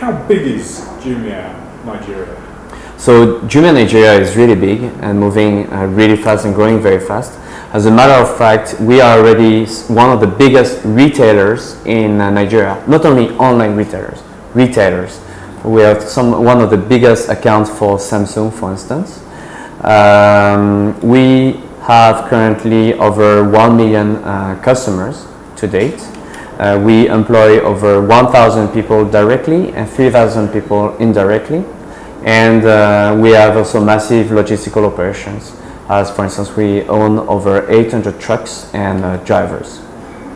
How big is Jumia Nigeria? So Jumia Nigeria is really big and moving really fast and growing very fast. As a matter of fact, we are already one of the biggest retailers in Nigeria. Not only online retailers. We have one of the biggest accounts for Samsung, for instance. We have currently over 1 million customers to date. We employ over 1,000 people directly and 3,000 people indirectly. And we have also massive logistical operations. As for instance, we own over 800 trucks and drivers,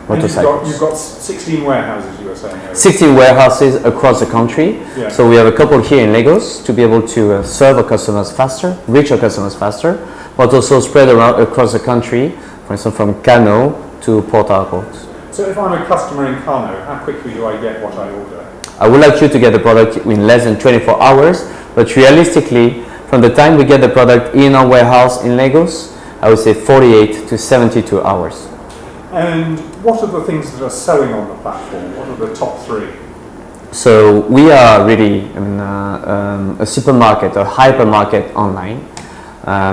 motorcycles. You've got 16 warehouses, you were saying earlier. 16 warehouses across the country. Yeah. So we have a couple here in Lagos to be able to serve our customers faster, reach our customers faster, but also spread around across the country, for instance, from Kano to Port Harcourt. So if I'm a customer in Kano, how quickly do I get what I order? I would like you to get the product in less than 24 hours, but realistically, from the time we get the product in our warehouse in Lagos, I would say 48 to 72 hours. And what are the things that are selling on the platform? What are the top three? So we are really a supermarket, a hypermarket online,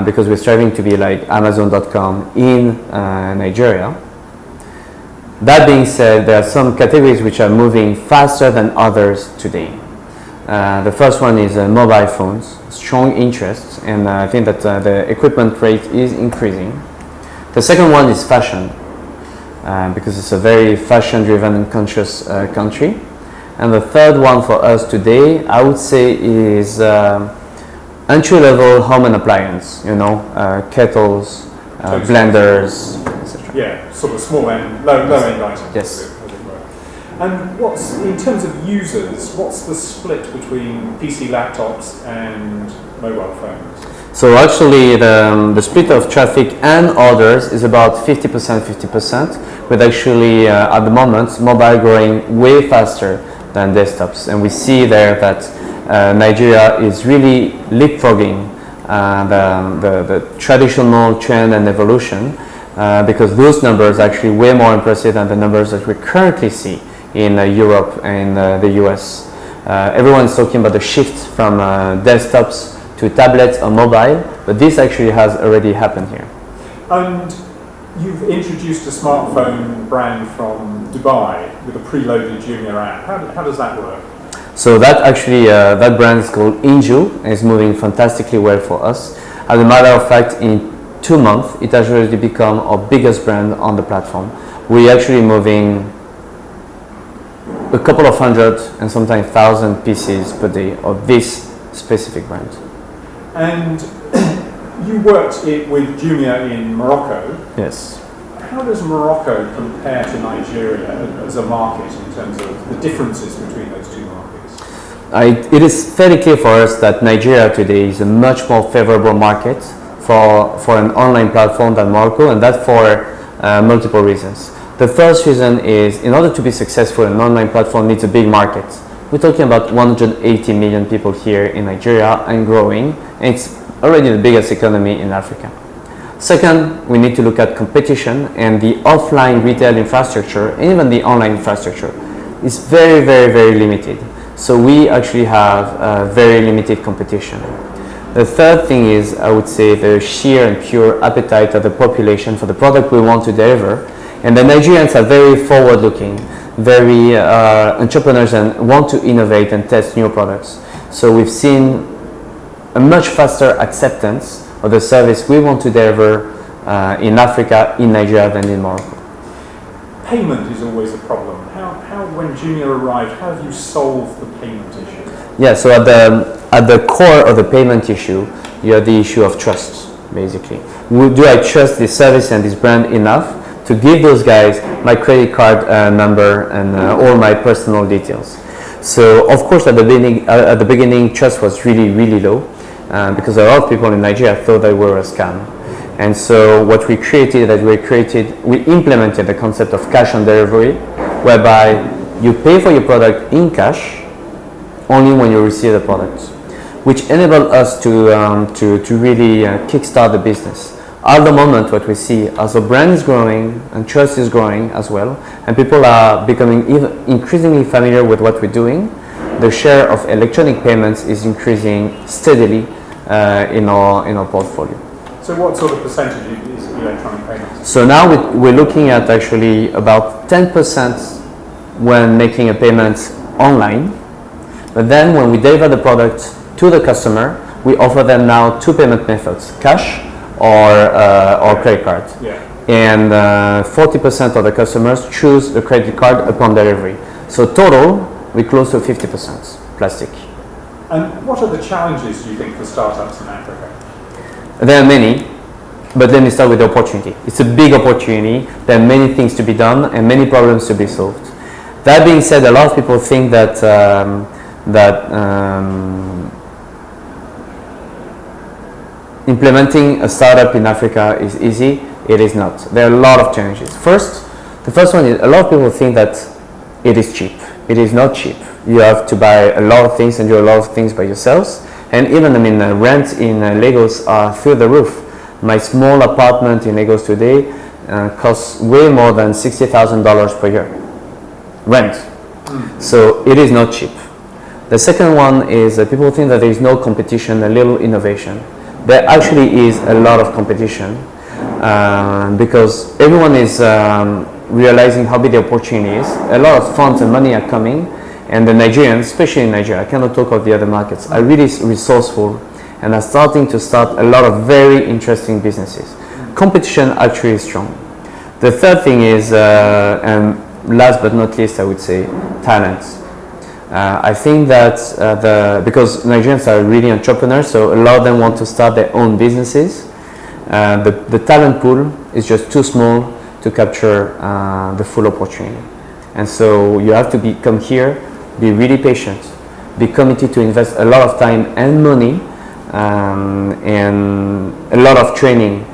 because we're striving to be like Amazon.com in Nigeria. That being said, there are some categories which are moving faster than others today. The first one is mobile phones, strong interest, and I think that the equipment rate is increasing. The second one is fashion, because it's a very fashion-driven and conscious country. And the third one for us today, I would say, is entry-level home and appliance, kettles, blenders, etc. Yeah, sort of small end, low-end items. Yes. And in terms of users, what's the split between PC laptops and mobile phones? So actually the split of traffic and orders is about 50%, 50%, with actually at the moment mobile growing way faster than desktops. And we see there that Nigeria is really leapfrogging the traditional trend and evolution, because those numbers are actually way more impressive than the numbers that we currently see in Europe and the US. Everyone is talking about the shift from desktops to tablets or mobile, but this actually has already happened here. And you've introduced a smartphone brand from Dubai with a preloaded Jumia app. How does that work? So that actually, that brand is called Innjoo and is moving fantastically well for us. As a matter of fact, in 2 months, it has already become our biggest brand on the platform. We're actually moving a couple of hundred and sometimes 1,000 pieces per day of this specific brand. And you worked with Jumia in Morocco. Yes. How does Morocco compare to Nigeria as a market in terms of the differences between those two markets? It is fairly clear for us that Nigeria today is a much more favorable market for an online platform than Morocco, and that for multiple reasons. The first reason is, in order to be successful, an online platform needs a big market. We're talking about 180 million people here in Nigeria and growing, and it's already the biggest economy in Africa. Second, we need to look at competition, and the offline retail infrastructure, and even the online infrastructure, is very, very, very limited. So we actually have very limited competition. The third thing is, I would say, the sheer and pure appetite of the population for the product we want to deliver. And the Nigerians are very forward-looking, very entrepreneurs, and want to innovate and test new products. So we've seen a much faster acceptance of the service we want to deliver in Africa, in Nigeria, than in Morocco. Payment is always a problem. How when Jumia arrived, how have you solved the payment issue? Yeah, so at the core of the payment issue, you have the issue of trust, basically. Do I trust this service and this brand enough to give those guys my credit card number and all my personal details? So of course at the beginning trust was really, really low because a lot of people in Nigeria thought they were a scam. And so what we implemented the concept of cash on delivery, whereby you pay for your product in cash only when you receive the product, which enabled us to really kickstart the business. At the moment, what we see as the brand is growing and trust is growing as well, and people are becoming increasingly familiar with what we're doing, the share of electronic payments is increasing steadily in our portfolio. So what sort of percentage is electronic payments? So now we're looking at actually about 10% when making a payment online. But then when we deliver the product to the customer, we offer them now two payment methods, cash or credit card. Yeah. And 40% of the customers choose the credit card upon delivery. So total, we're close to 50% plastic. And what are the challenges, do you think, for startups in Africa? There are many, but let me start with the opportunity. It's a big opportunity. There are many things to be done and many problems to be solved. That being said, a lot of people think that implementing a startup in Africa is easy. It is not. There are a lot of challenges. The first one is a lot of people think that it is cheap. It is not cheap. You have to buy a lot of things and do a lot of things by yourselves. And even, rent in Lagos are through the roof. My small apartment in Lagos today costs way more than $60,000 per year. Rent. So it is not cheap. The second one is that people think that there is no competition, a little innovation. There actually is a lot of competition because everyone is realizing how big the opportunity is. A lot of funds and money are coming, and the Nigerians, especially in Nigeria, I cannot talk of the other markets, are really resourceful and are starting to start a lot of very interesting businesses. Competition actually is strong. The third thing is, and last but not least, I would say, talent. I think that because Nigerians are really entrepreneurs, so a lot of them want to start their own businesses. The talent pool is just too small to capture the full opportunity. And so you have to come here, be really patient, be committed to invest a lot of time and money and a lot of training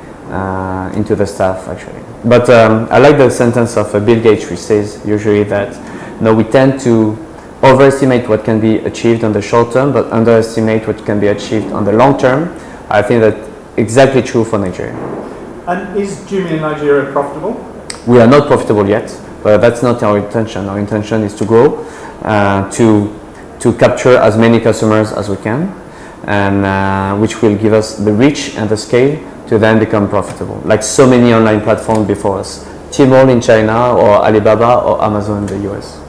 into the staff actually. But I like the sentence of Bill Gates, which says usually that we tend to overestimate what can be achieved on the short term, but underestimate what can be achieved on the long term. I think that's exactly true for Nigeria. And is Jumia Nigeria profitable? We are not profitable yet, but that's not our intention. Our intention is to grow, to capture as many customers as we can, and which will give us the reach and the scale to then become profitable, like so many online platforms before us. Tmall in China, or Alibaba, or Amazon in the US.